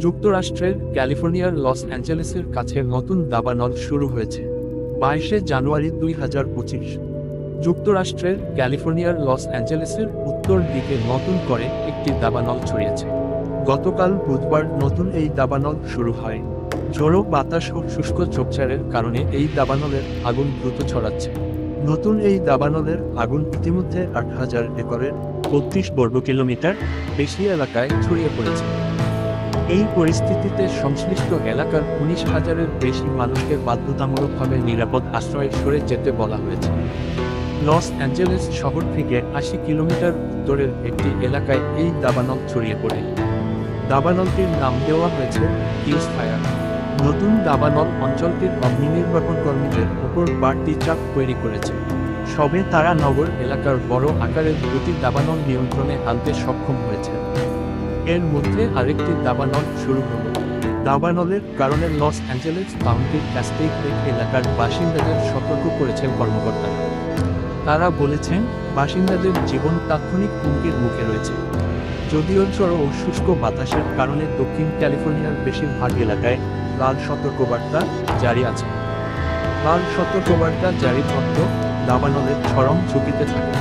যুক্তরাষ্ট্রের ক্যালিফোর্নিয়ার লস অ্যাঞ্জেলেসের কাছে নতুন দাবানল শুরু হয়েছে। 22শে জানুয়ারি 2025 যুক্তরাষ্ট্রের ক্যালিফোর্নিয়ার লস অ্যাঞ্জেলেসের উত্তর দিকে নতুন করে একটি দাবানল ছড়িয়েছে। গতকাল বুধবার নতুন এই দাবানল শুরু হয়। ঝোড়ো বাতাস ও শুষ্ক ঝোপঝাড়ের কারণে এই দাবানলের আগুন দ্রুত ছড়াচ্ছে। নতুন এই দাবানলের আগুন ইতিমধ্যে 8,000 একরের 32 বর্গ কিলোমিটার বেশি এলাকায় ছড়িয়ে পড়েছে। এই পরিস্থিতিতে সংশ্লিষ্ট এলাকার 19,000-এর বেশি মানুষকে বাধ্যতামূলকভাবে নিরাপদ আশ্রয়ে সরে যেতে বলা হয়েছে। লস অ্যাঞ্জেলেস শহর থেকে 80 কিলোমিটার উত্তরের একটি এলাকায় এই দাবানল ছড়িয়ে পড়ে। দাবানলটির নাম দেওয়া হয়েছে হিউজ ফায়ার। নতুন দাবানল অঞ্চলটির অগ্নিনির্বাপণ কর্মীদের উপর বাড়তি চাপ তৈরি করেছে। সবে তারা নগর এলাকার বড় আকারের দুটি দাবানল নিয়ন্ত্রণে আনতে সক্ষম হয়েছে। এর মধ্যে আরেকটি দাবানল শুরু হলো। দাবানলের কারণে লস অ্যাঞ্জেলেস কাউন্টির ক্যাস্টেইক লেক এলাকার বাসিন্দাদের সতর্ক করেছেন কর্মকর্তারা। তারা বলেছেন, বাসিন্দাদের জীবন তাৎক্ষণিক হুমকির মুখে রয়েছে। যদিও ঝড়ো ও শুষ্ক বাতাসের কারণে দক্ষিণ ক্যালিফোর্নিয়ার বেশিরভাগ এলাকায় লাল সতর্কবার্তা জারি আছে। লাল সতর্কবার্তা জারির অর্থ দাবানলের চরম ঝুঁকিতে থাকে।